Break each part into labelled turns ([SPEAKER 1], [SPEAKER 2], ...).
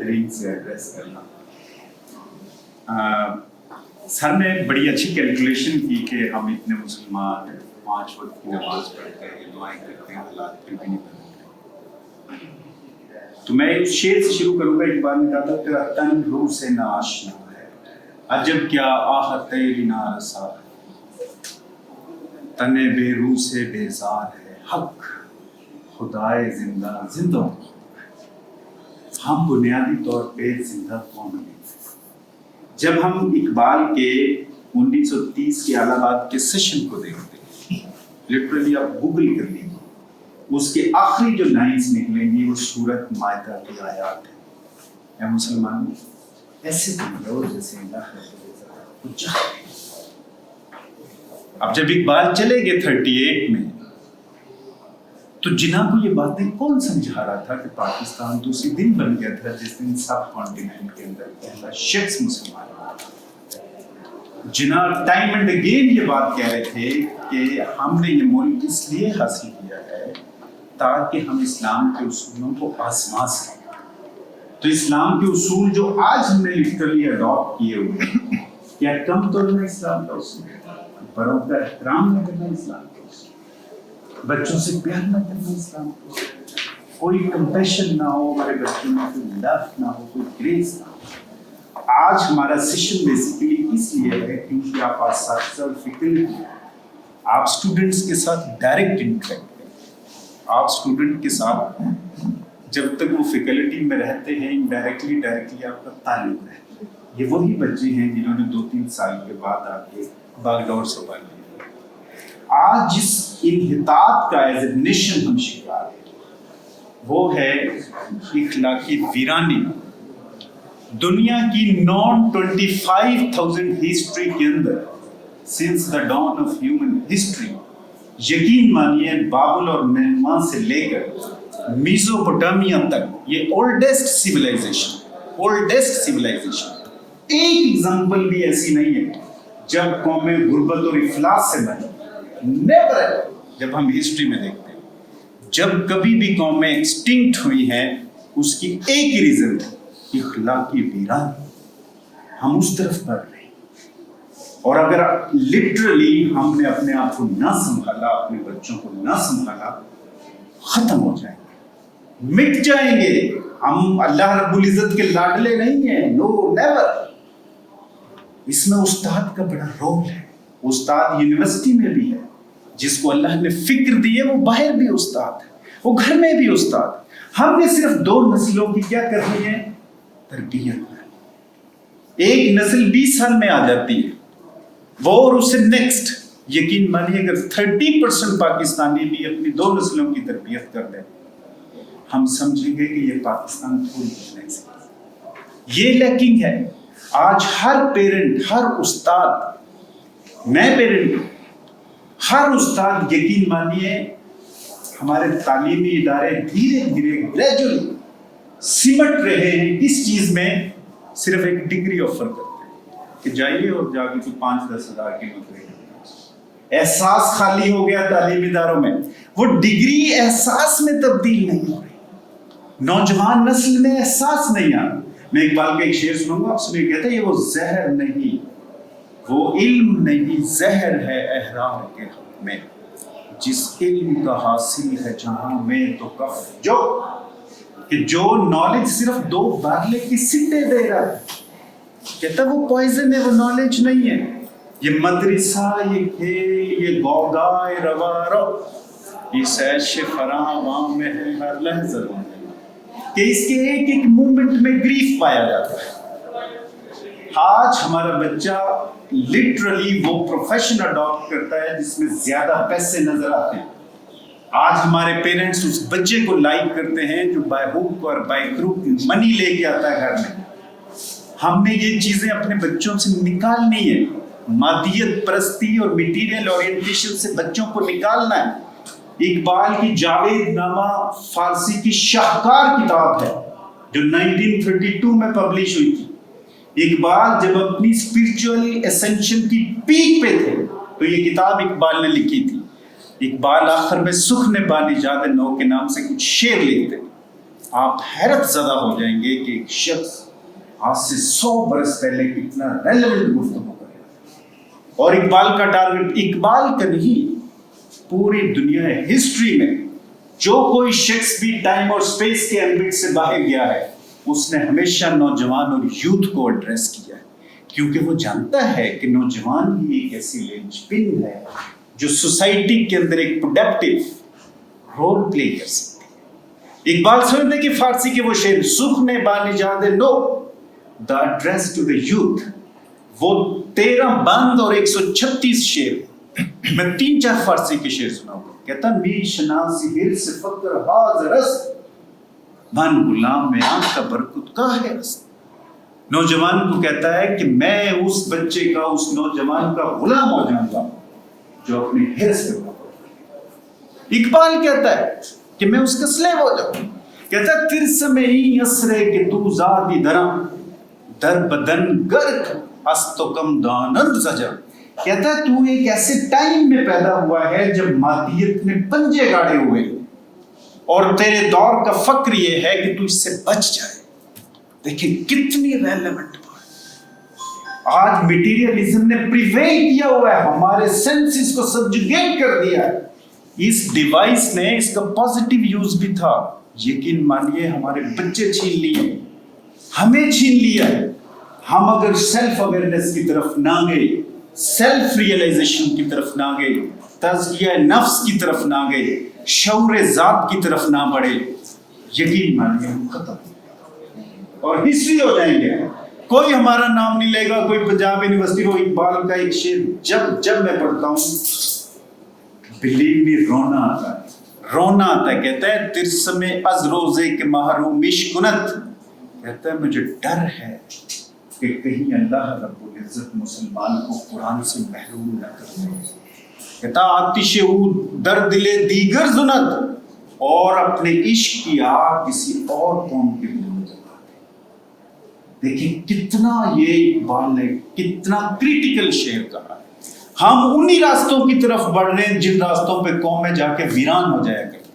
[SPEAKER 1] بہترین سے ایڈریس کرنا. سر نے بڑی اچھی کیلکولیشن کی کہ ہم اتنے مسلمان 5 وقت کی نماز پڑھتے ہیں, دعائیں کرتے ہیں, حالات پھر بھی نہیں بدلتے. تو میں اس شعر سے شروع کروں گا. اقبال نے کہا تھا تیرا تن روح سے نہ آشنا ہے, عجب کیا آہ تیری نارسا ہے, تن بے روح سے بیزار ہے, حق خدائے زندہ زندوں. ہم بنیادی طور پہ زندہ کون ہیں؟ جب ہم اقبال کے 1930 کے الہ آباد کے سیشن کو دیکھتے ہیں, لٹرلی آپ گوگل کر لیجیے, اس کے آخری جو لائنز نکلیں گی وہ سورت مائدہ کی آیات ہے. اے مسلمان ایسے تم رہو جیسے اللہ کو چاہتے ہیں. اب جب اقبال چلے گئے 38 میں, تو جناب کو یہ باتیں کون سمجھا رہا تھا کہ پاکستان تو اسی دن بن گیا تھا جس دن سب کانٹیننٹ کے اندر پہلا شخص مسلمان ہوا. جناب ٹائم اینڈ اگین یہ بات کہہ رہے تھے کہ ہم نے یہ ملک اس لیے حاصل کیا ہے تاکہ ہم اسلام کے اصولوں کو آزما سکیں. تو اسلام کے اصول جو آج ہم نے لٹرلی اڈاپٹ کیے ہوئے ہیں, کیا کم توڑنا اسلام کا اصول ہے؟ بڑوں کا احترام نہ کرنا اسلام کا اصول, بچوں سے پیار نہ کرنا اسلام کا, کوئی کمپیشن نہ ہو ہمارے بچوں میں, کوئی لو نہ ہو, کوئی گریس نہ ہو. آج ہمارا سیشن بیسیکلی اس لیے ہے کیونکہ آپ اساتذہ اور فیکلٹی, آپ اسٹوڈنٹس کے ساتھ ڈائریکٹ انٹریکٹ کریں. آپ اسٹوڈنٹ کے ساتھ جب تک وہ فیکلٹی میں رہتے ہیں ڈائریکٹلی آپ کا تعلق ہے. یہ وہی بچے ہیں جنہوں نے 2-3 سال کے بعد آ کے باغ ڈور سنبھال لیا. آج جس انحطاط کا ایز اے نیشن ہم شکار ہیں وہ ہے اخلاقی ویرانی. دنیا کی 25,000 ہسٹری کے اندر since the dawn of human history, یقین مانیے بابل اور نینوا سے لے کر میزوپوٹامیا تک, یہ اولڈسٹ سیولائزیشن, ایک ایگزامپل بھی ایسی نہیں ہے جب قومیں غربت اور افلاس سے بنی. Never ever. جب ہم ہسٹری میں دیکھتے ہیں, جب کبھی بھی قومیں ایکسٹنکٹ ہوئی ہیں, اس کی ایک ہی ریزن ہے, اخلاقی ویرانی. ہم اس طرف بڑھ رہے ہیں, اور اگر لٹرلی ہم نے اپنے آپ کو نہ سنبھالا, اپنے بچوں کو نہ سنبھالا, ختم ہو جائیں گے, مٹ جائیں گے. ہم اللہ رب العزت کے لاڈلے نہیں ہیں, نو نیور. اس میں استاد کا بڑا رول ہے. استاد یونیورسٹی میں بھی ہے, جس کو اللہ نے فکر دی ہے وہ باہر بھی استاد ہے, وہ گھر میں بھی استاد. ہم نے صرف 2 نسلوں کی کیا کرنی ہے, تربیت کرنی. ایک نسل 20 سال میں آ جاتی ہے, وہ اور اس سے نیکسٹ. یقین مانیے اگر 30% پاکستانی بھی اپنی 2 نسلوں کی تربیت کر دیں, ہم سمجھیں گے کہ یہ پاکستان تھوڑی نہیں سکتا. یہ لیکنگ ہے. آج ہر پیرنٹ, ہر استاد, میں پیرنٹ ہوں, ہر استاد یقین مانیے ہمارے تعلیمی ادارے دھیرے دھیرے گریجولی سمٹ رہے ہیں کس چیز میں, صرف ایک ڈگری آفر کرتے ہیں کہ جائیے اور جا کے 5-10 ہزار کی نوکری. احساس خالی ہو گیا تعلیمی اداروں میں, وہ ڈگری احساس میں تبدیل نہیں ہو رہی. نوجوان نسل میں احساس نہیں آ رہا. میں اقبال کا ایک شعر سنوں گا, آپ سنیں, کہتا ہے یہ وہ زہر نہیں, وہ علم نہیں, زہر ہے احرار کے حق میں, جس علم کا حاصل ہے جہاں میں تو کف جو, کہ جو نالج صرف 2 بارلے کی سٹے دے رہا ہے, کہتا وہ پوائزن ہے, وہ نالج نہیں ہے. یہ مدرسہ, یہ کھیل, یہ گودائے روا رو, اس عیش فراواں میں ہے ہر لحظہ, کہ اس کے ایک ایک مومنٹ میں گریف پایا جاتا ہے. آج ہمارا بچہ لٹرلی وہ پروفیشن اڈاپٹ کرتا ہے جس میں زیادہ پیسے نظر آتے ہیں. آج ہمارے پیرنٹس اس بچے کو لائک کرتے ہیں جو بائی ہک اور بائی کروک منی لے کے آتا ہے گھر میں. ہم نے یہ چیزیں اپنے بچوں سے نکالنی ہے. مادیت پرستی اور میٹیریل اورینٹیشن سے بچوں کو نکالنا ہے. اقبال کی جاوید نامہ فارسی کی شاہکار کتاب ہے جو 1932 میں پبلش ہوئی تھی. اقبال جب اپنی اسپرچول اسینشن کی پیک پہ تھے تو یہ کتاب اقبال نے لکھی تھی. اقبال آخر میں سخن بانی جاد نو کے نام سے کچھ شعر لکھتے. آپ حیرت زدہ ہو جائیں گے کہ ایک شخص آج سے 100 برس پہلے کتنا ریلیونٹ گفتگو کرے. اور اقبال کا ٹارگٹ اقبال کا نہیں، پوری دنیا ہسٹری میں جو کوئی شخص بھی ٹائم اور سپیس کے ایمبٹ سے باہر گیا ہے اس نے ہمیشہ نوجوان اور یوتھ کو ایڈریس کیا ہے، کیونکہ وہ جانتا ہے کہ نوجوان ہی ایک ایسی لینچ پن ہے جو سوسائٹی کے اندر ایک پروڈکٹیو رول پلے کر سکتے ہیں. اقبال سمجھتے کہ فارسی کے وہ شعر سکھ نے بانیجاد نو the address to the youth, وہ 13 بند اور 136 شعر، میں 3-4 فارسی کے شعر سناؤں گا. کہتا می شناسی ہرس فقر حاضر است، من غلام میں آنکھ کا برکت کا ہے رست. نوجوان کو کہتا ہے کہ میں اس بچے کا، اس نوجوان کا غلام ہو جاؤں گا جو اپنے ہرس پہ بڑھتا. اقبال کہتا ہے کہ میں اس کا سلیو ہو جاؤں. کہتا ہے ترس میں ہی اسرے کہ تو زادی درم در بدن گرک استو کم دانند سجا. کہتا ہے تو ایک ایسے ٹائم میں پیدا ہوا ہے جب مادیت نے پنجے گاڑے ہوئے اور تیرے دور کا فقر یہ ہے کہ تو اس سے بچ جائے. دیکھیں کتنی ریلیونٹ بات. آج میٹیریلزم نے پریویل کیا ہوا ہے، ہمارے سینسز کو سبجوگیٹ کر دیا ہے. اس ڈیوائس نے اس کا پازیٹیو یوز بھی تھا، یقین مانیے ہمارے بچے چھین لیے، ہمیں چھین لیا ہے. ہم اگر سیلف اویئرنیس کی طرف نہ گئے، سیلف ریئلائزیشن کی طرف نہ گئے، تزکیہ نفس کی طرف نہ گئے، شعور ذات کی طرف نہ بڑھے، یقین مانیے ہم ختم اور ہسٹری ہو جائیں گے. کوئی ہمارا نام نہیں لے گا. کوئی پنجاب یونیورسٹی کو اقبال کا ایک شعر جب میں پڑھتا ہوں بلیو می رونا آتا ہے. کہتا ہے ترسم از روزے کے محرومیش کنت. کہتا ہے مجھے ڈر ہے کہ کہیں اللہ رب العزت مسلمان کو قرآن سے محروم نہ کر دے. کہتا آتش او در دل دیگر زند، اور اپنے عشق کی آگ کسی اور قوم کے دل میں جلا دے. دیکھیں کتنا یہ اقبال نے کتنا کریٹیکل شعر کہا ہے. ہم انہی راستوں کی طرف بڑھ رہے ہیں جن راستوں پہ قومیں جا کے ویران ہو جایا کریں.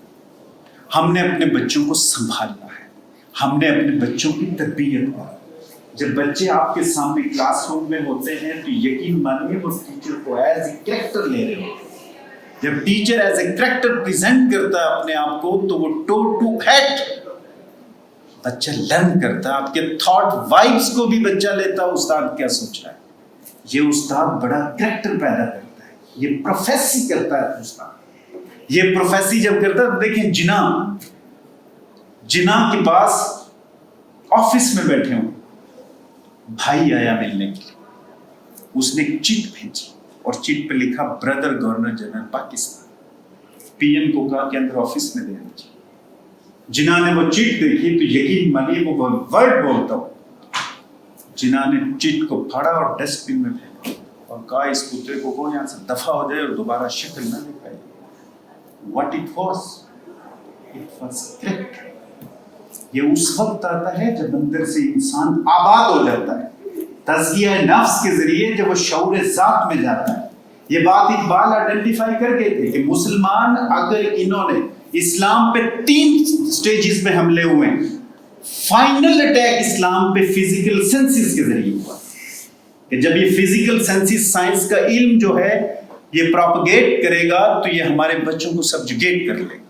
[SPEAKER 1] ہم نے اپنے بچوں کو سنبھالنا ہے، ہم نے اپنے بچوں کی تربیت کرنا. جب بچے آپ کے سامنے کلاس روم میں ہوتے ہیں تو یقین مانیے وہ ٹیچر کو ایز اے کریکٹر لے رہے ہوتے ہیں. جب teacher as a character present کرتا ہے اپنے آپ کو تو وہ ٹو ٹو ہیڈ بچہ لرن کرتا ہے. آپ کے تھاٹ وائبس کو بھی بچہ لیتا ہے استاد کیا سوچ رہا ہے. یہ استاد بڑا کریکٹر پیدا کرتا ہے، یہ پروفیسی کرتا ہے استاد. یہ پروفیسی جب کرتا ہے دیکھیں جنا کے پاس آفس میں بیٹھے ہوں، بھائی آیا ملنے کے لیے، اس نے ایک چٹ بھیجی اور چٹ پہ لکھا brother governor general Pakistan. PM ایم کو کہا کہ اندر آفس میں دے دیجیے. جنا نے وہ چٹ دیکھی تو یقین مانیے وہ ورڈ بولتا ہوں. جنا نے چٹ کو پھاڑا اور ڈسٹ بن میں پھینکا اور کہا اس کتے کو یہاں سے دفع ہو جائے اور دوبارہ شکل نہ دکھائے. What it was correct. یہ اس وقت آتا ہے جب اندر سے انسان آباد ہو جاتا ہے، تزکیہ نفس کے ذریعے جب وہ شعور ذات میں جاتا ہے. یہ بات اقبال آئیڈینٹیفائی کر گئے تھے کہ مسلمان اگر انہوں نے اسلام پہ 3 سٹیجز میں حملے ہوئے ہیں. فائنل اٹیک اسلام پہ فزیکل سینسز کے ذریعے ہوا کہ جب یہ فزیکل سینسز سائنس کا علم جو ہے یہ پروپگیٹ کرے گا تو یہ ہمارے بچوں کو سبجوگیٹ کر لے گا.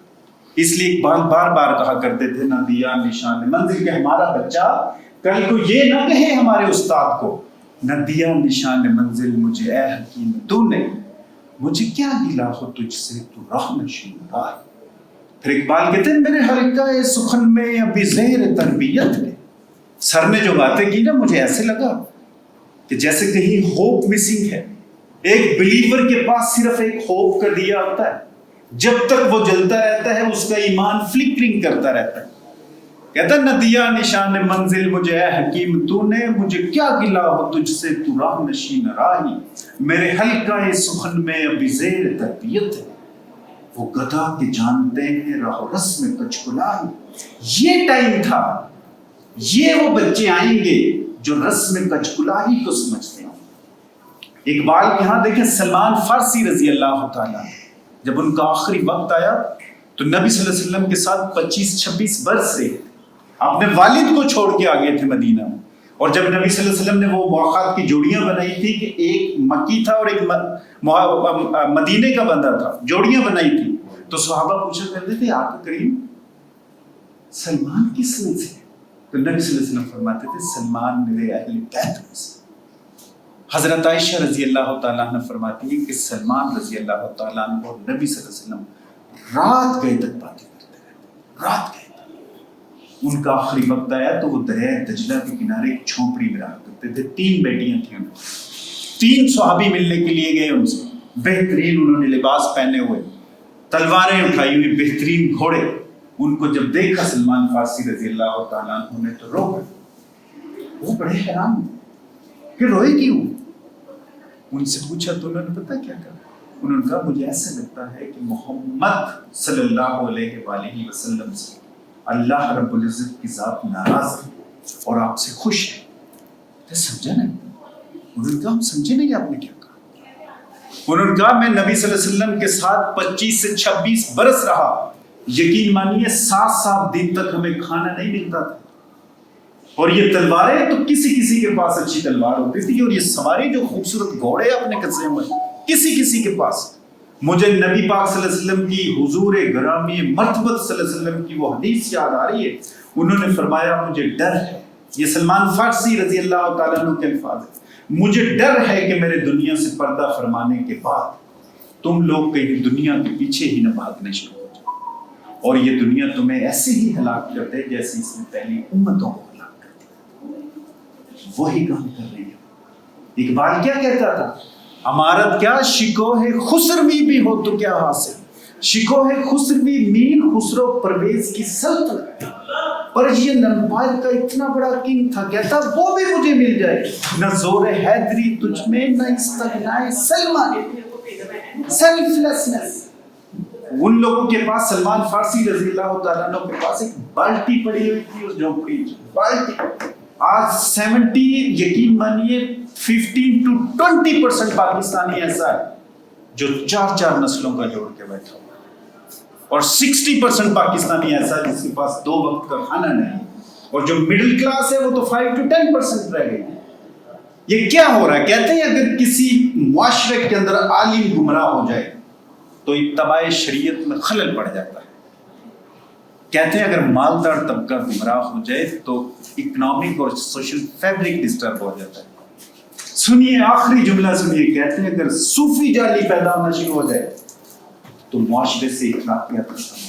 [SPEAKER 1] اس لیے اقبال بار بار کہا کرتے تھے نہ دیا نشان منزل، کہ ہمارا بچہ کل کو یہ نہ کہے ہمارے استاد کو نہ دیا نشان منزل مجھے اے حکیم تو نے، مجھے کیا گلا ہو تجھ سے تو راہ نشین راہ. پھر اقبال کہتے ہیں میرے حلقہ سخن میں ابھی زیر تربیت ہے. سر نے جو باتیں کی نا مجھے ایسے لگا کہ جیسے کہیں ہوپ مسنگ ہے. ایک بلیور کے پاس صرف ایک ہوپ کا دیا ہوتا ہے، جب تک وہ جلتا رہتا ہے اس کا ایمان فلکرنگ کرتا رہتا ہے. کہتا نہ دیا نشان منزل مجھے اے حکیم تو نے، مجھے کیا گلا ہو تجھ سے تو راہ نشین راہی. میرے حلقہ سخن میں ابھی زیر تربیت ہے. وہ گدھا کے جانتے ہیں راہ و رسم کچکلائی. یہ ٹائم تھا، یہ وہ بچے آئیں گے جو رسم کچکلائی کو سمجھتے ہیں. اقبال کے ہاں دیکھیں سلمان فارسی رضی اللہ تعالیٰ جب ان کا آخری وقت آیا تو نبی صلی اللہ علیہ وسلم کے ساتھ 25-26 برس رہے. اپنے والد کو چھوڑ کے آ گئے تھے مدینہ میں. اور جب نبی صلی اللہ علیہ وسلم نے وہ مواقعات کی جوڑیاں بنائی تھی کہ ایک مکی تھا اور ایک مدینے کا بندہ تھا، جوڑیاں بنائی تھی، تو صحابہ پوچھا کرتے تھے آقا کریم سلمان کس میں سے؟ تو نبی صلی اللہ علیہ وسلم فرماتے تھے سلمان میرے اہل بیت میں سے. حضرت عائشہ رضی اللہ تعالیٰ عنہ فرماتی ہے کہ سلمان رضی اللہ تعالیٰ عنہ اور نبی صلی اللہ علیہ وسلم رات گئے تک باتیں کرتے رہتے، رات گئے. ان کا آخری وقت آیا تو وہ دریائے دجلہ کے کنارے ایک جھونپڑی میں رہا کرتے تھے. 3 بیٹیاں تھیں ان کو. 3 صحابی ملنے کے لیے گئے ان سے، بہترین انہوں نے لباس پہنے ہوئے، تلواریں اٹھائی ہوئی، بہترین گھوڑے. ان کو جب دیکھا سلمان فارسی رضی اللہ تعالیٰ عنہ نے تو رو گئے. وہ بڑے حیران ہوئے کہ روئے کیوں؟ ان سے پوچھا تو انہوں نے پتا کیا کہا؟ انہوں نے کہا مجھے ایسا لگتا ہے کہ محمد صلی اللہ علیہ وآلہ وسلم سے اللہ رب العزت کی ذات ناراض ہے اور آپ سے خوش ہے. سمجھا نہیں؟ انہوں نے کہا ہم سمجھے نہیں آپ نے کیا کہا. انہوں نے کہا میں نبی صلی اللہ علیہ وسلم کے ساتھ 25 سے 26 برس رہا، یقین مانیے 7 دن تک ہمیں کھانا نہیں ملتا تھا. اور یہ تلواریں تو کسی کسی کے پاس اچھی تلوار ہوتی تھی، اور یہ سواری جو خوبصورت گھوڑے اپنے قصے میں کسی کسی کے پاس. مجھے نبی پاک صلی اللہ علیہ وسلم کی حضور گرامی مرتبت صلی اللہ علیہ وسلم کی وہ حدیث یاد آ رہی ہے. انہوں نے فرمایا مجھے ڈر ہے، یہ سلمان فارسی رضی اللہ تعالیٰ عنہ کے الفاظ ہیں، مجھے ڈر ہے کہ میرے دنیا سے پردہ فرمانے کے بعد تم لوگ کہیں دنیا کے پیچھے ہی نہ بھاگنے شروع ہو جائے اور یہ دنیا تمہیں ایسے ہی ہلاک کر دے جیسے اس نے پہلی امتوں کو ہلاک کر دیا. وہی کام کر رہے ہیں. اقبال کیا کہتا تھا؟ امارت کیا شکوہ خسروی بھی ہو تو کیا حاصل، شکوہ خسروی میر خسرو پرویز کی سلطنت. پرشین امپائر کا اتنا بڑا کنگ تھا، کہتا وہ بھی مجھے مل جائے. نہ زور حیدری تجھ میں، نہ استغنائے سلمان، سیلف لیسنس. ان لوگوں کے پاس سلمان فارسی رضی اللہ تعالیٰ عنہ کے پاس ایک بالٹی پڑی ہوئی تھی اس جھونپڑی میں. بالٹی آج 70 یقین مانیے 15 to 20% پاکستانی ایسا ہے جو 4 نسلوں کا جوڑ کے بیٹھا ہوا ہے، اور 60% پاکستانی ایسا ہے جس کے پاس 2 وقت کا کھانا نہیں، اور جو مڈل کلاس ہے وہ تو 5 to 10% رہ گئی. یہ کیا ہو رہا ہے؟ کہتے ہیں اگر کسی معاشرے کے اندر عالم گمراہ ہو جائے تو اتباع شریعت میں خلل پڑ جاتا ہے. کہتے ہیں اگر مالدار طبقہ گمراہ ہو جائے تو اکنامک اور سوشل فیبرک ڈسٹرب ہو جاتا ہے. سنیے آخری جملہ سنیے، کہتے ہیں اگر صوفی جالی پیدا ہونا شروع ہو جائے تو معاشرے سے اخلاقیات ختم ہو.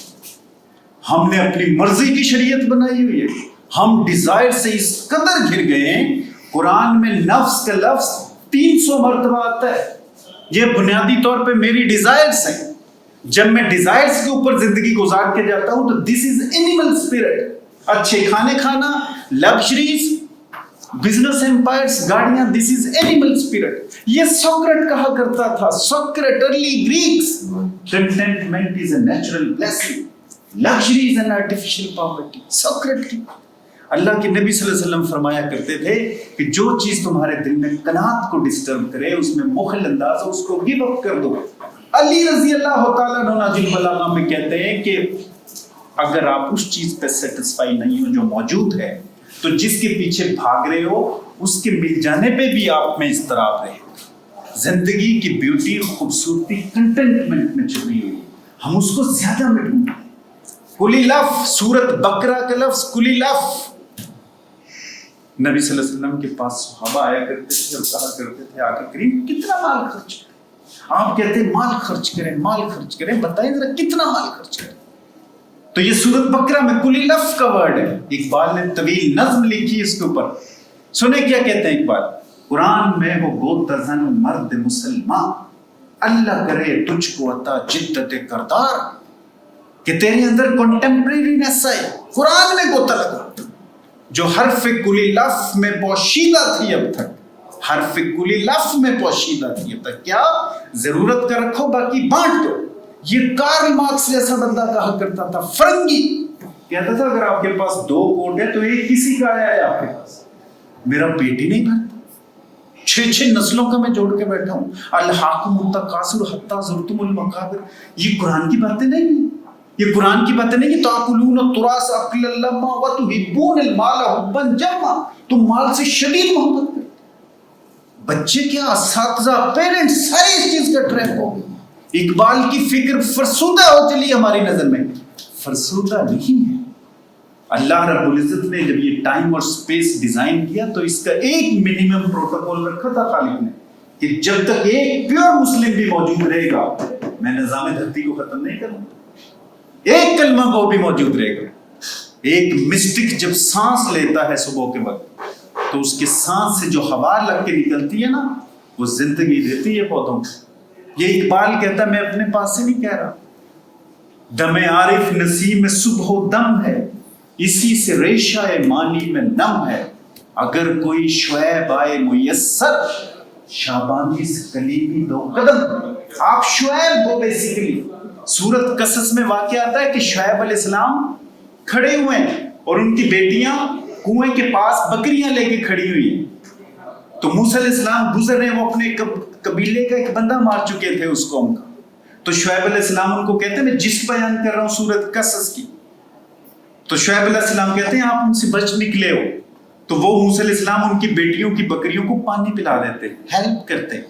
[SPEAKER 1] ہم نے اپنی مرضی کی شریعت بنائی ہوئی ہے، ہم ڈیزائر سے اس قدر گھر گئے ہیں. قرآن میں نفس کا لفظ 300 مرتبہ آتا ہے. یہ بنیادی طور پہ میری ڈیزائرز ہیں. جب میں ڈیزائرز کے اوپر زندگی گزار کے جاتا ہوں تو دس از اینیمل اسپرٹ. اچھے کھانے کھانا، لگژریز، بزنس امپائرز، گاڑیاں، دس از اینیمل اسپرٹ. یہ سوکریٹ کہا کرتا تھا، Socrates early Greeks, contentment is a natural blessing, luxury is an artificial poverty. Socrates کی اللہ کے نبی صلی اللہ علیہ وسلم فرمایا کرتے تھے کہ جو چیز تمہارے دل میں قناعت کو ڈسٹرب کرے، اس میں مخل انداز ہو، اس کو گیو اپ کر دو. علی رضی اللہ تعالیٰ عنہ ناجل البلاغہ میں کہتے ہیں کہ اگر آپ اس چیز پہ سیٹسفائی نہیں ہو جو موجود ہے تو جس کے پیچھے بھاگ رہے ہو اس کے مل جانے پہ بھی آپ میں اضطراب رہے. زندگی کی بیوٹی، خوبصورتی کنٹینٹمنٹ میں چھپی ہوئی، ہم اس کو زیادہ میں ڈھونڈتے ہیں. کلی لف، سورت بقرہ کا لفظ کلی لف. نبی صلی اللہ علیہ وسلم کے پاس صحابہ آیا کرتے تھے اور کہا کرتے تھے آقا کریم کتنا مال خرچ کریں؟ آپ کہتے ہیں مال خرچ کریں، مال خرچ کریں، بتائیں ذرا کتنا مال خرچ کریں. تو یہ سورت بقرہ میں کلی لف کا ورڈ ہے. اقبال نے طویل نظم لکھی اس کے اوپر. سنیں کیا کہتے ہیں اقبال؟ قرآن میں ہو گو تزن مرد مسلمان، اللہ کرے تجھ کو عطا جدت کردار. کہ تیرے اندر کنٹمپریرینس آئے، قرآن میں گوتا لگا جو حرف کلی لف میں پوشیدہ تھی اب تک، حرف کلی لف میں پوشیدہ تھی اب تک. کیا ضرورت کا رکھو باقی بانٹ دو. یہ کارل مارکس جیسا بندہ کہا کرتا تھا، فرنگی کہتا تھا اگر آپ کے پاس 2 کوٹ ہے تو ایک کسی کا آیا ہے آپ کے پاس، میرا پیٹ ہی نہیں بھرتا. 6 نسلوں کا میں جوڑ کے بیٹھا ہوں. الحاکم التکاثر حتی زرتم المقابر. یہ قرآن کی باتیں نہیں ہیں، یہ قرآن کی باتیں نہیں کہ تاکلون التراث اکلا لما وتحبون المال حبا جما، تم مال سے شدید محبت کرتے. بچے کیا، اساتذہ، پیرنٹس، سارے اس چیز کا ٹریپ ہو گئے. اقبال کی فکر فرسودہ ہو چلی ہماری نظر میں. فرسودہ نہیں ہے. اللہ رب العزت نے جب یہ ٹائم اور سپیس ڈیزائن کیا تو اس کا ایک منیمم پروٹوکول رکھا تھا خالق نے کہ جب تک ایک پیور مسلم بھی موجود رہے گا میں نظام دھرتی کو ختم نہیں کروں. ایک کلمہ وہ بھی موجود رہے گا. ایک مسٹک جب سانس لیتا ہے صبح کے وقت تو اس کے سانس سے جو ہوا لگ کے نکلتی ہے نا وہ زندگی دیتی ہے پودوں کو. یہ اقبال کہتا ہے، میں اپنے پاس سے نہیں کہہ رہا. دم عارف نسیم صبح و دم ہے، اسی سے ریشہ مانی میں نم ہے. اگر کوئی شعیب آئے میسر، شابانی سے کلیمی دو قدم. آپ شعیب ہو بیسیکلی. سورت قصص میں واقعہ آتا ہے کہ شعیب علیہ السلام کھڑے ہوئے ہیں اور ان کی بیٹیاں کنویں کے پاس بکریاں لے کے کھڑی ہوئی ہیں. تو موسیٰ علیہ السلام گزر رہے ہیں، وہ اپنے قبیلے کا ایک بندہ مار چکے تھے اس قوم کا. تو شعیب علیہ السلام ان کو کہتے ہیں، میں جس بیان کر رہا ہوں سورت قصص کی. تو شعیب علیہ السلام کہتے ہیں آپ ان سے بچ نکلے ہو. تو وہ موسیٰ علیہ السلام ان کی بیٹیوں کی بکریوں کو پانی پلا دیتے، ہیلپ کرتے.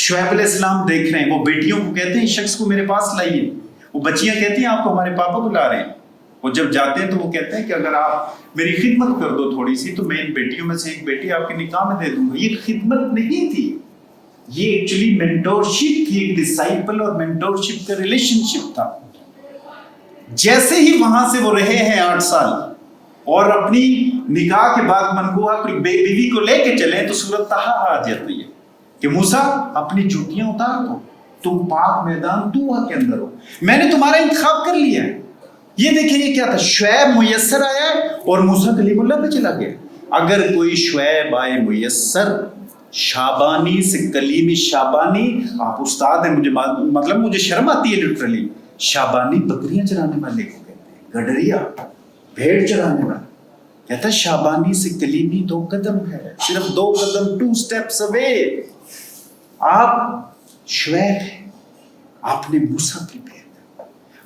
[SPEAKER 1] شعیب علیہ السلام دیکھ رہے ہیں، وہ بیٹیوں کو کہتے ہیں اس شخص کو میرے پاس لائیے. وہ بچیاں کہتی ہیں آپ کو ہمارے پاپا بلا رہے ہیں. وہ جب جاتے ہیں تو وہ کہتے ہیں کہ اگر آپ میری خدمت کر دو تھوڑی سی تو میں ان بیٹیوں میں سے ایک بیٹی آپ کے نکاح میں دے دوں گا. یہ خدمت نہیں تھی، یہ ایکچولی مینٹورشپ تھی. ایک ڈسائپل اور مینٹورشپ کا ریلیشن شپ تھا. جیسے ہی وہاں سے وہ رہے ہیں 8 سال اور اپنی نکاح کے بعد منقوہ بیوی کو لے کے چلے تو سورت طٰہٰ آ جاتی ہے کہ موسیٰ اپنی جوتیاں اتار دو، تم پاک میدان طوٰ کے اندر ہو، میں نے تمہارا انتخاب کر لیا ہے. یہ دیکھیں یہ کیا تھا، شعیب میسر آیا اور موسیٰ کلیم اللہ پہ چلا گیا. اگر کوئی شعیب آئے میسر، شابانی سے کلیم شابانی. آپ استاد ہیں، مجھے مطلب مجھے شرم آتی ہے لٹرلی. شابانی بکریاں چرانے والے کو کہتے ہیں، گڈریا بھیڑ چرانے والا. کہتا ہے شابانی سے کلیمی 2 قدم ہے، صرف 2 قدم 2 steps away. آپ شعیب ہیں، آپ نے موسیٰ کی بھیڑ.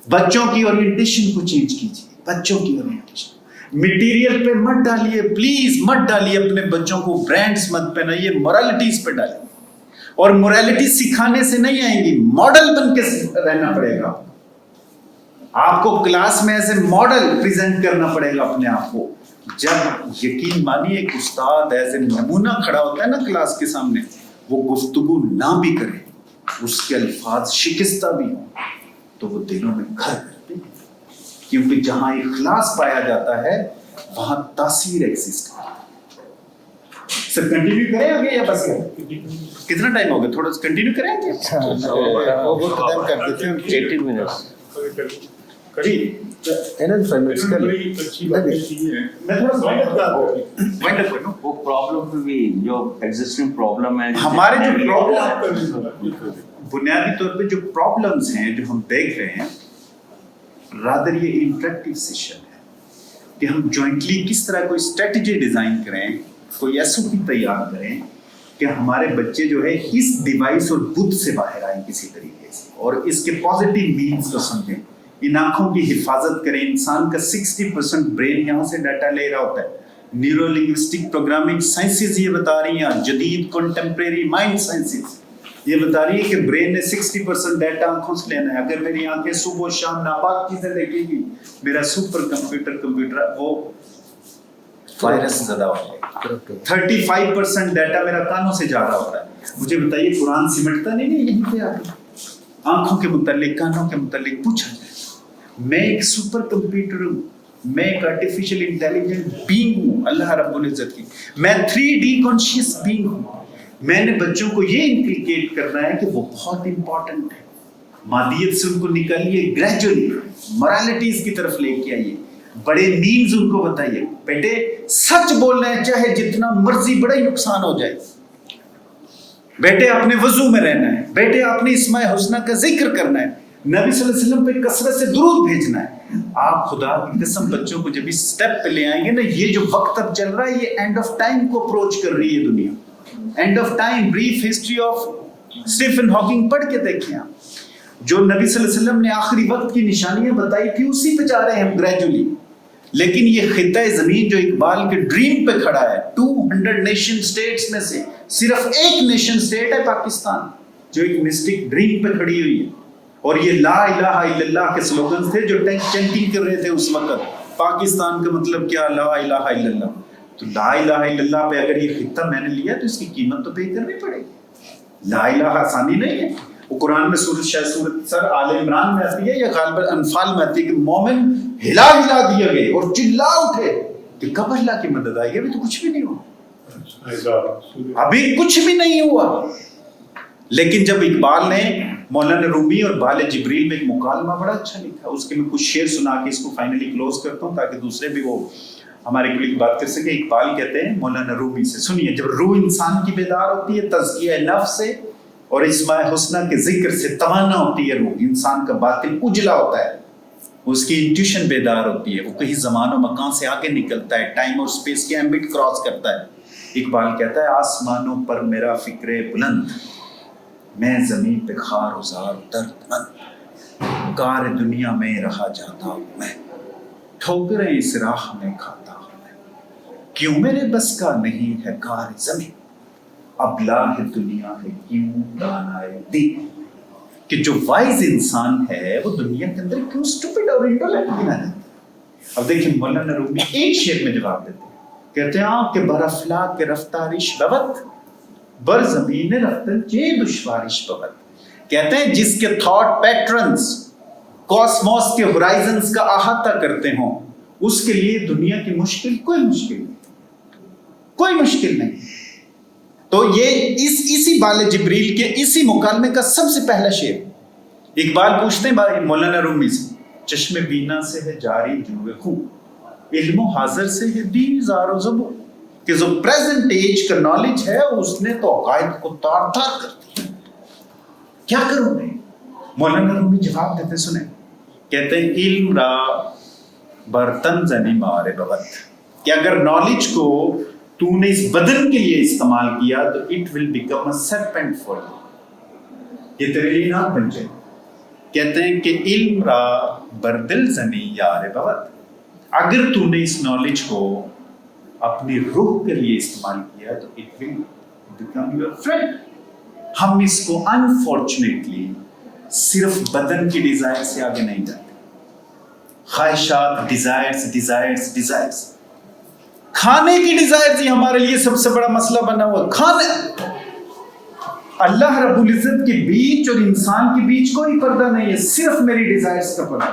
[SPEAKER 1] بچوں کی اورینٹیشن کو چینج کیجیے. بچوں کی اورینٹیشن مٹیریل پہ مت ڈالیے، پلیز مت ڈالیے. اپنے بچوں کو برانڈز مت پہنائیے، مورالٹیز پہ ڈالیے. اور مورالٹی سکھانے سے نہیں آئیں گی، ماڈل بن کے رہنا پڑے گا. آپ کو کلاس میں ایسے ماڈل پریزنٹ کرنا پڑے گا اپنے آپ کو. جب یقین مانیے ایک استاد ایسے نمونہ کھڑا ہوتا ہے نا کلاس کے سامنے، وہ گفتگو نہ بھی کرے، اس کے الفاظ شکستہ بھی ہوں تو وہ دلوں میں گھر کرتے ہیں. کیونکہ جہاں اخلاص پایا جاتا ہے وہاں تاثیر ایگزسٹ کرتی ہے. سر کنٹینیو کریں آگے یا بس کتنا ٹائم ہو گیا؟ تھوڑا سا کنٹینیو کریں گے. ہمارے جو بنیادی طور پہ جو پرابلمز ہیں جو ہم دیکھ رہے ہیں، رادر یہ انٹریکٹیو سیشن ہے کہ ہم جوائنٹلی کس طرح کوئی اسٹریٹجی ڈیزائن کریں، کوئی SOP تیار کریں کہ ہمارے بچے جو ہے اس ڈیوائس اور بدھ سے باہر آئیں کسی طریقے سے، اور اس کے پازیٹیو مینز کو سمجھیں. ان آنکھوں کی حفاظت کریں. انسان کا 60% برین یہاں سے ڈیٹا لے رہا ہوتا ہے. نیورو لنگوسٹک پروگرامنگ سائنسز یہ بتا رہی ہیں، جدید کنٹمپریری مائنڈ سائنسز یہ بتا رہی ہے کہ برین نے 60% ڈیٹا آنکھوں سے لینا ہے. اگر میری آنکھیں صبح و شام ناپاک چیزیں دیکھیں گی، میرا سپر کمپیوٹر وہ وائرس زدہ ہوتا ہے. 35% ڈیٹا میرا کانوں سے جا رہا ہوتا ہے. مجھے بتائیے قرآن سمٹتا نہیں ہے یہیں پہ آ کے آنکھوں کے متعلق، کانوں کے متعلق پوچھا جائے. میں ایک سپر کمپیوٹر ہوں، میں ایک آرٹیفیشل انٹیلیجنٹ بینگ ہوں اللہ رب العزت کی. میں 3D کانشیس بینگ ہوں. میں نے بچوں کو یہ انکلکیٹ کرنا ہے کہ وہ بہت امپورٹنٹ ہے. مادیت سے ان کو نکالیے، گریجولی مورالٹیز کی طرف لے کے آئیے. بڑے مینز ان کو بتائیے، بیٹے سچ بولنا ہے چاہے جتنا مرضی بڑا ہی نقصان ہو جائے. بیٹے آپ نے وضو میں رہنا ہے، بیٹے آپ نے اسماء حسنہ کا ذکر کرنا ہے، نبی صلی اللہ علیہ وسلم پہ کثرت سے درود بھیجنا ہے. آپ خدا کی قسم بچوں کو جب اس سٹیپ پہ لے آئیں گے نا، یہ جو وقت اب چل رہا ہے یہ اینڈ آف ٹائم کو اپروچ کر رہی ہے دنیا. End of time, brief history of Stephen Hawking پڑھ کے دیکھیں آپ. جو نبی صلی اللہ علیہ وسلم نے آخری وقت کی نشانیاں بتائی تھی اسی پہ جا رہے ہیں ہم گریجولی. لیکن یہ خطہ زمین جو اقبال کے ڈریم پہ کھڑا ہے، 200 نیشن سٹیٹس میں سے صرف ایک نیشن سٹیٹ ہے پاکستان جو ایک مسٹک ڈریم پہ کھڑی ہوئی ہے. اور یہ لا الہ الا اللہ کے سلوگنز تھے جو چینٹنگ کر رہے تھے اس وقت. پاکستان کا مطلب کیا؟ لا الہ الا اللہ. تو لا الہ الا اللہ پہ اگر یہ خطہ میں نے لیا تو اس کی قیمت تو پے کرنی پڑے گی. لا الہ آسانی نہیں ہے. وہ قرآن میں سورت سر آل عمران میں آتی ہے یا غالباً انفال میں آتی ہے کہ مومن ہلا دیے گئے اور چلا اٹھے کہ کب اللہ کی مدد آئی. ابھی تو کچھ بھی نہیں ہوا، ابھی کچھ بھی نہیں ہوا. لیکن جب اقبال نے مولانا رومی اور بال جبریل میں ایک مکالمہ بڑا اچھا لکھا، اس کے میں کچھ شعر سنا کے اس کو فائنلی کلوز کرتا ہوں تاکہ دوسرے بھی وہ ہمارے کلیگ بات کر سکے. اقبال کہتے ہیں مولانا رومی سے، سنیے، جب روح انسان کی بیدار ہوتی ہے تزکیہ نفس سے اور اسماء حسنہ کے ذکر سے توانا ہوتی ہے، روح انسان کا باطن اجلا ہوتا ہے، اس کی انٹیوشن بیدار ہوتی ہے، وہ کہیں زمان و مکان سے آگے نکلتا ہے، ٹائم اور سپیس کے ایمبٹ کراس کرتا ہے. اقبال کہتا ہے آسمانوں پر میرا فکر بلند، میں زمین پہ خار و زار درد مند، کار دنیا میں رہا جاتا ہوں میں، ٹھوکریں اس راہ میں کھاتا ہوں میں، کیوں میرے بس کا نہیں ہے کار زمین، ابلاغ دنیا ہے کیوں دانائے دین. کہ جو وائز انسان ہے وہ دنیا کے اندر کیوں سٹوپڈ اور انڈولنٹ گنا جاتا ہے. اب دیکھیں مولانا رومی ایک شعر میں جواب دیتے ہیں، کہتے ہیں آپ کے بر افلاک کے رفتارش بوت، بر زمین رفتن چے دشوارش بوت. کہتے ہیں جس کے تھاٹ پیٹرنز کاسموس کے ہورائزنز کا احاطہ کرتے ہوں اس کے لیے دنیا کی مشکل کوئی مشکل نہیں. تو یہ اسی بال جبریل کے اسی مکالمے کا سب سے پہلا شعر. اقبال پوچھتے ہیں مولانا رومی سے، چشم بینا سے ہے جاری جنوب خون، علم و حاضر سے ہے دین زار و زبو. کہ جو پریزنٹ ایج کا نالج ہے اس نے تو عقائد کو تار تار کر دیا. کیا کروں میں؟ مولانا رومی جواب دیتے سنیں، کہتے ہیں علم را برتن زنی مارے بوت، کہ اگر نالج کو تو نے اس بدن کے لیے استعمال کیا تو it will become a serpent for you, یہ تیرے لیے نام بن جائے. کہتے ہیں کہ علم را بردل زنی یار بوت، اگر تو نے اس نالج کو اپنی روح کے لیے استعمال کیا تو it will become your friend. ہم اس کو انفارچونیٹلی صرف بدن کی ڈیزائر سے آگے نہیں جاتے. خواہشات، ڈیزائرز، کھانے کی ڈیزائر ہمارے لیے سب سے بڑا مسئلہ بنا ہوا. کھانے، اللہ رب العزت کے بیچ اور انسان کے بیچ کوئی پردہ نہیں ہے، صرف میری ڈیزائرز کا پردہ.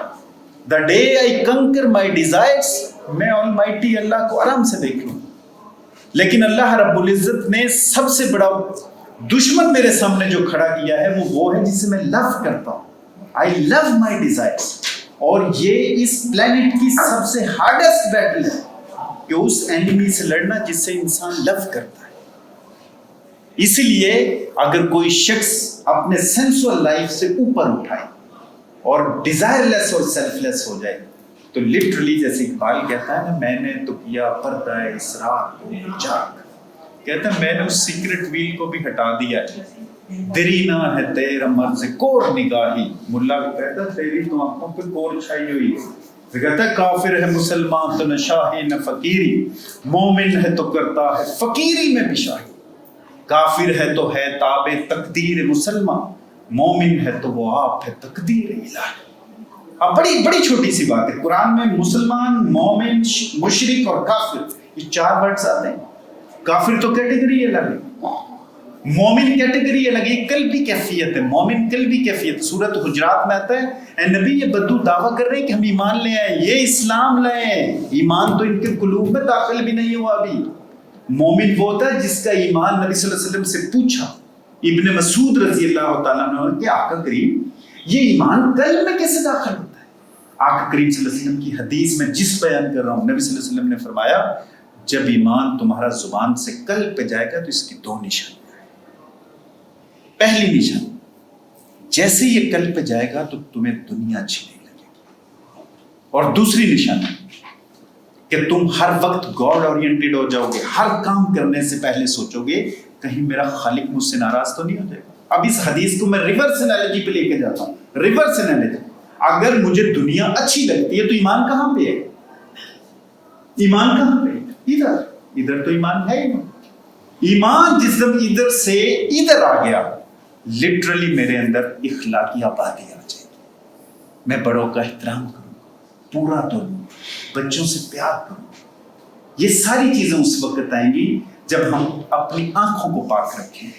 [SPEAKER 1] The day I conquer my desires, میں آلمائٹی اللہ کو آرام سے دیکھ لوں. لیکن اللہ رب العزت نے سب سے بڑا دشمن میرے سامنے جو کھڑا کیا ہے وہ ہے جسے میں لو کرتا ہوں. آئی لو مائی ڈیزائرز. اور یہ اس پلانٹ کی سب سے ہارڈسٹ بیٹل ہے کہ اس اینیمی سے لڑنا جس سے انسان لو کرتا ہے. اسی لیے اگر کوئی شخص اپنے سینسول لائف سے اوپر اٹھائے اور ڈیزائر لیس اور سیلف لیس ہو جائے تو لٹرلی جیسے اقبال کہتا ہے نا، میں نے تو کیا پردہ اسرار کو چاک، کہتا ہے میں نے اس سیکرٹ ویل کو بھی ہٹا دیا ہے. درینا ہے تیرا مرض کور نگاہی، ملا کو کہتا ہے تیری تو آنکھوں پہ کور چھائی ہوئی ہے. کہتا ہے کافر ہے مسلمان تو نہ شاہی نہ فقیری، مومن ہے تو کرتا ہے فقیری میں بھی شاہی. کافر ہے تو ہے تابع تقدیر مسلمان، مومن ہے تو وہ آپ ہے تقدیر الہی. اب بڑی چھوٹی سی بات ہے، قرآن میں مسلمان، مومن، مشرک اور کافر یہ 4 ورڈز آتے ہیں. کافر تو کیٹیگری الگ ہے، مومن کیٹیگری الگ ہے، قلبی کیفیت ہے. مومن قلبی کیفیت سورۃ حجرات میں آتا ہے، اے نبی یہ بدو دعویٰ کر رہے ہیں کہ ہم ایمان لے آئے، یہ اسلام لائے ہیں، ایمان تو ان کے قلوب میں داخل بھی نہیں ہوا ابھی. مومن وہ ہوتا ہے جس کا ایمان نبی صلی اللہ علیہ وسلم سے پوچھا ابن مسعود رضی اللہ تعالیٰ عنہ کہ آقا کریم یہ ایمان قلب میں کیسے داخل ہوتا ہے؟ آقا کریم صلی اللہ علیہ وسلم کی حدیث میں جس بیان کر رہا ہوں، نبی صلی اللہ علیہ وسلم نے فرمایا جب ایمان تمہارا زبان سے قلب پہ جائے گا تو اس کی 2 نشانیاں ہیں. پہلی نشان، جیسے یہ قلب پہ جائے گا تو تمہیں دنیا اچھی نہیں لگے گی. اور دوسری نشانی کہ تم ہر وقت گاڈ اورینٹڈ ہو جاؤ گے، ہر کام کرنے سے پہلے سوچو گے کہیں میرا خالق مجھ سے ناراض تو نہیں ہو جائے گا. اب اس حدیث کو میں ریورس انالوجی پہ لے کے جاتا ہوں. Reverse analogy. اگر مجھے دنیا اچھی لگتی ہے تو ایمان کہاں پہ ہے؟ ایمان کہاں پہ ہے؟ ادھر تو ایمان ہے ہی نہیں. ایمان جس دم ادھر سے ادھر آ گیا, لٹرلی میرے اندر اخلاقی آبادی آ جائے گی. میں بڑوں کا احترام کروں, پورا تو لوں, بچوں سے پیار کروں. یہ ساری چیزیں اس وقت آئیں گی جب ہم اپنی آنکھوں کو پاک رکھیں,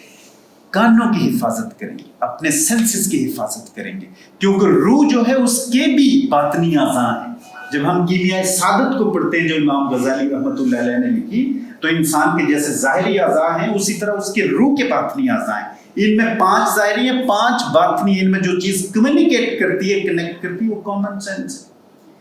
[SPEAKER 1] کانوں کی حفاظت کریں گے, اپنے سینسز کی حفاظت کریں گے, کیونکہ روح جو ہے اس کے بھی باطنی اعضاء ہیں. جب ہم کیمیائے سعادت کو پڑھتے ہیں جو امام غزالی رحمۃ اللہ علیہ نے لکھی, تو انسان کے جیسے ظاہری اعضاء ہیں اسی طرح اس کے روح کے باطنی اعضاء ہیں. ان میں 5 ظاہری ہیں, 5 باطنی. ان میں جو چیز کمیونیکیٹ کرتی ہے, کنیکٹ کرتی ہے, وہ کامن سینس.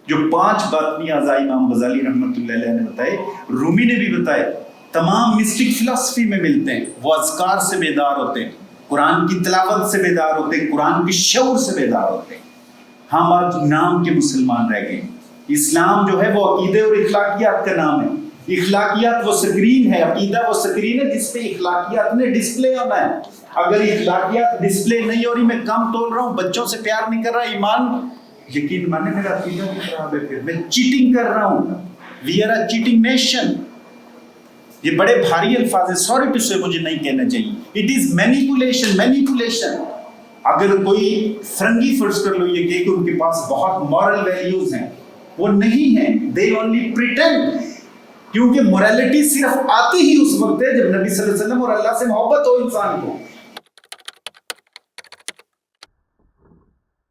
[SPEAKER 1] جو 5 باطنی اعضاء امام غزالی رحمۃ اللہ علیہ نے بتائے, رومی نے بھی بتائے, تمام مسٹک فلسفی میں ملتے ہیں. وہ اذکار سے بیدار ہوتے ہیں, قرآن کی تلاوت سے بیدار ہوتے ہیں, قرآن کی شعور سے بیدار ہوتے ہیں. ہم آج نام کے مسلمان رہ گئے. اسلام جو ہے وہ عقیدے اور اخلاقیات کا نام ہے. اخلاقیات وہ سکرین ہے, عقیدہ وہ سکرین ہے جس پہ اخلاقیات نے ڈسپلے ہونا ہے. اگر اخلاقیات ڈسپلے نہیں ہو رہی, میں کم تول رہا ہوں, بچوں سے پیار نہیں کر رہا, ایمان یقین مانے میرا عقیدہ بھی خراب ہے, پھر میں چیٹنگ کر رہا ہوں. We are a cheating nation. یہ بڑے بھاری الفاظ ہیں, سوری ٹو سے مجھے نہیں کہنا چاہیے. It is manipulation. اگر کوئی فرنگی فرض کر لو یہ کہ ان کے پاس بہت مورل ویلیوز ہیں, وہ نہیں ہیں, دے اونلی پریٹینڈ. کیونکہ مورالٹی صرف آتی ہی اس وقت ہے جب نبی صلی اللہ علیہ وسلم اور اللہ سے محبت ہو انسان کو.